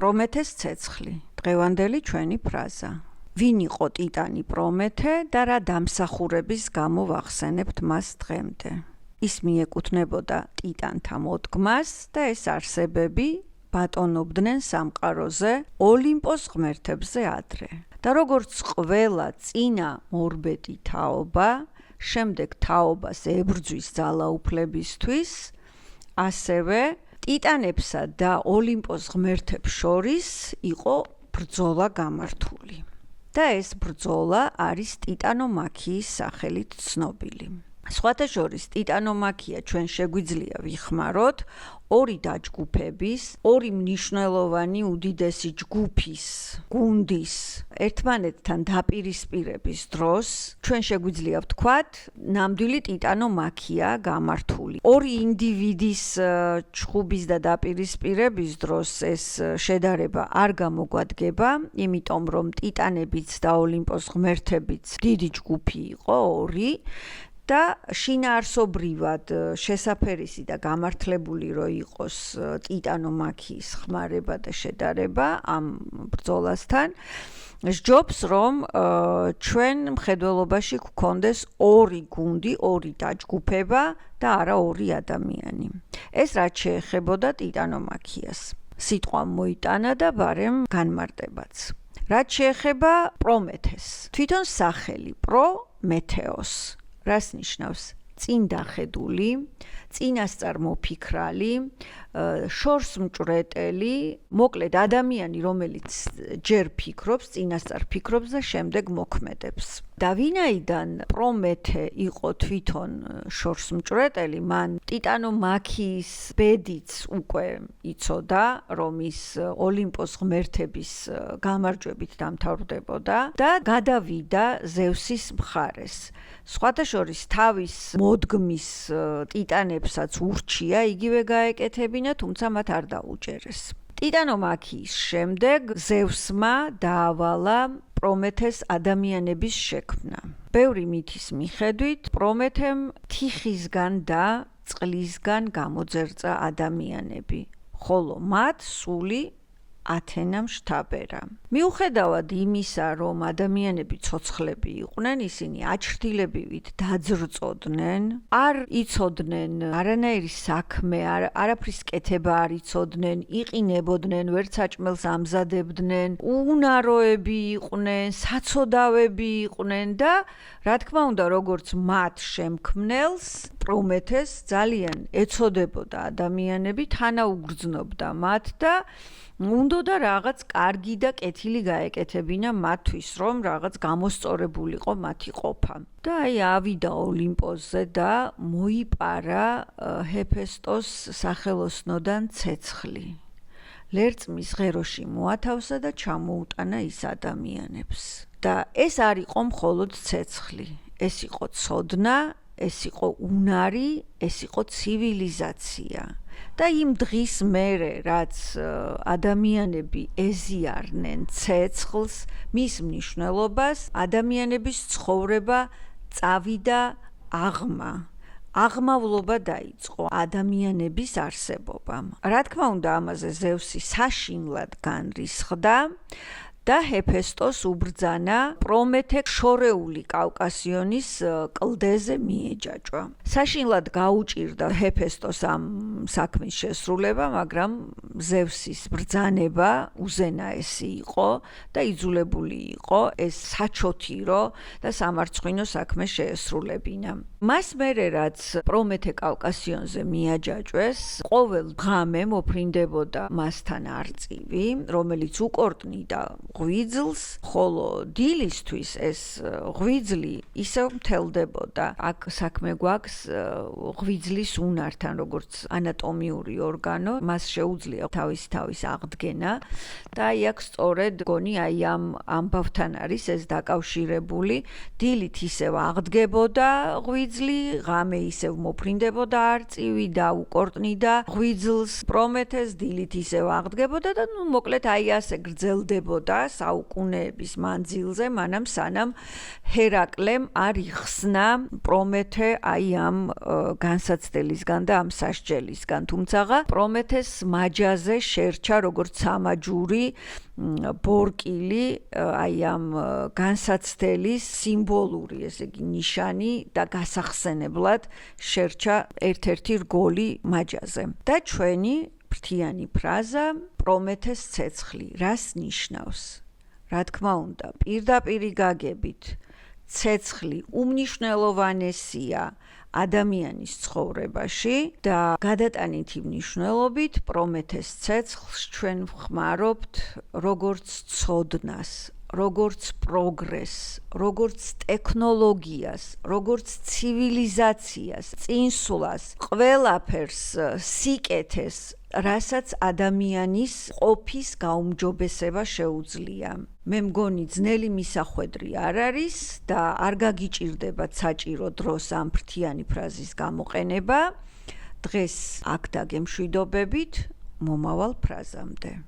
პრომეთეს ცეცხლი, დღევანდელი ჩვენი ფრაზა. ვინ იყო ტიტანი პრომეთე და რა დამსახურების გამო ვახსენებთ მას დღემდე? ის მიეკუთვნებოდა ტიტანთა მოდგმას და ეს არსებები ბატონობდნენ სამყაროზე ოლიმპოს ღმერთებზე ადრე. და როგორც ყველა წინა მორბედი თაობა, შემდეგ თაობას ებრძვის ძალაუფლებისთვის, ასევე ტიტანებსა და ოლიმპოს ღმერთებს შორის იყო ბრძოლა გამართული. და ეს ბრძოლა არის ტიტანომაქიის სახელით ცნობილი. სხვათა შორის ტიტანომაქია ჩვენ შეგვიძლია ვიხმაროთ ორი დაჯგუფების, ორი მნიშვნელოვანი უდიდესი ჯგუფის, გუნდის ერთმანეთთან დაპირისპირების დროს ჩვენ შეგვიძლია ვთქვათ, ნამდვილი ტიტანომაქია გამართული. ორი ინდივიდის ჩხუბის და დაპირისპირების დროს ეს შედარება არ გამოგვადგება, იმიტომ რომ ტიტანებიც და ოლიმპოს ღმერთებიც დიდი ჯგუფი იყო ორი. და შინაარსობრივად შესაფერისი და გამართლებული რო იყოს ტიტანომაქიის ხმარება და შედარება ამ ბრძოლასთან, სჯობს რომ ჩვენ მხედველობაში გვქონდეს ორი გუნდი, ორი დაჯგუფება და არა ორი ადამიანი. ეს რაც შეეხებოდა ტიტანომაქიას. სიტყვა მოიტანა და ბარემ განმარტებაც. რაც შეეხება პრომეთეს, თვითონ სახელი პრომეთეოს რას ნიშნავს? წინ დახედული, წინასწარ მოფიქრალი, შორს მჭვრეტელი, მოკლედ ადამიანი, რომელიც ჯერ ფიქრობს, წინასწარ ფიქრობს და შემდეგ მოქმედებს. და ვინაიდან პრომეთე იყო თვითონ შორს მჭვრეტელი, მან ტიტანომაქიის ბედიც უკვე იცოდა, რომ ის ოლიმპოს ღმერთების გამარჯვებით დამთავრდებოდა და გადავიდა ზევსის მხარეს. სხვათა შორის თავის მოდგმის ტიტანებსაც ურჩია იგივე გაეკეთებინა, თუმცა მათ არ დაუჭერეს. ტიტანომაქიის შემდეგ ზევსმა დაავალა პრომეთეს ადამიანების შექმნა. ბევრი მითის მიხედვით, პრომეთემ თიხისგან და წყლისგან გამოძერწა ადამიანები, ხოლო მათ სული ათენამ შთაბერა. მიუხედავად იმისა, რომ ადამიანები ცოცხლები იყვნენ, ისინი აჩრდილებივით დაძრწოდნენ, არ იცოდნენ არანაირი საქმე, არაფრის კეთება არ იცოდნენ, იყინებოდნენ, ვერც საჭმელს ამზადებდნენ, უუნაროები იყვნენ, საცოდავები იყვნენ და რა თქმა უნდა, როგორც მათ შემქმნელს, პრომეთეს ძალიან ეცოდებოდა ადამიანები, თანაუგრძნობდა მათ და უნდოდა რაღაც კარგი და კეთილი გაეკეთებინა მათთვის, რომ რაღაც გამოსწორებულიყო მათი ყოფა. და აი ავიდა ოლიმპოსზე და მოიპარა ჰეფესტოს სახელოსნოდან ცეცხლი. ლერწმის ღეროში მოათავსა და ჩამოუტანა ის ადამიანებს. და ეს არ იყო მხოლოდ ცეცხლი, ეს იყო ცოდნა, ეს იყო უნარი, ეს იყო ცივილიზაცია. და იმ დღის მერე, რაც ადამიანები ეზიარნენ ცეცხლს, მის მნიშვნელობას, ადამიანების ცხოვრება წავიდა აღმა. აღმავლობა დაიწყო ადამიანების არსებობამ. რა თქმა უნდა, ამაზე ზევსი საშინლად განრისხდა და ჰეფესტოს უბრძანა პრომეთე შორეული კავკასიონის კლდეზე მიეჯაჭვა. საშინლად გაუჭირდა ჰეფესტოს ამ საქმის შესრულება, მაგრამ ზევსის ბრძანება უზენაესი იყო და იძულებული იყო ეს საჩოთირო და სამარცხვინო საქმე შეესრულებინა. მას მერე რაც პრომეთე კავკასიონზე მიაჯაჭვეს, ყოველ ღამე მოფრინდებოდა მასთან არწივი, რომელიც უკორტნიდა ღვიძლს, ხოლო დილისთვის ეს ღვიძლი ისევ მთელდებოდა. აქ საქმე გვაქვს ღვიძლის უნართან, როგორც ანატომიური ორგანო, მას შეუძლია თავის აღდგენა და აი აქ სწორედ გონი აი ამ ამბავთან არის ეს დაკავშირებული. დილით ისევ აღდგებოდა ღვიძლი, ღამე ისევ მოფრინდებოდა არწივი და უკორტნიდა ღვიძლს პრომეთეს, დილით ისევ აღდგებოდა და მოკლედ აი ასე გრძელდებოდა საუკუნეების მანძილზე, მანამ სანამ ჰერაკლემ არ იხსნა პრომეთე აი ამ განსაცდელისგან და ამ სასჯელისგან. თუმცა პრომეთეს მაჯაზე შერჩა როგორც სამაჯური ბორკილი აი ამ განსაცდელის სიმბოლური, ესე იგი ნიშანი და გასახსენებლად შერჩა ერთ-ერთი რგოლი მაჯაზე. და ჩვენი ფრთიანი ფრაზა პრომეთეს ცეცხლი რას ნიშნავს? რა თქმა უნდა, პირდაპირი გაგებით ცეცხლი უმნიშვნელოვანესია ადამიანის ცხოვრებაში და გადატანითი მნიშვნელობით პრომეთეს ცეცხლს ჩვენ ვხმარობთ როგორც ცოდნას, როგორც პროგრესს, როგორც ტექნოლოგიას, როგორც ცივილიზაციას, წინსვლას, ყველაფერს, სიკეთეს, რასაც ადამიანის ყოფის გაუმჯობესება შეუძლია. მე მგონი ძნელი მისახვედრი არ არის და არ გაგიჭირდებათ საჭირო დროს ამ ფრთიანი ფრაზის გამოყენება. დღეს აქ დაგემშვიდობებით, მომავალ ფრაზამდე.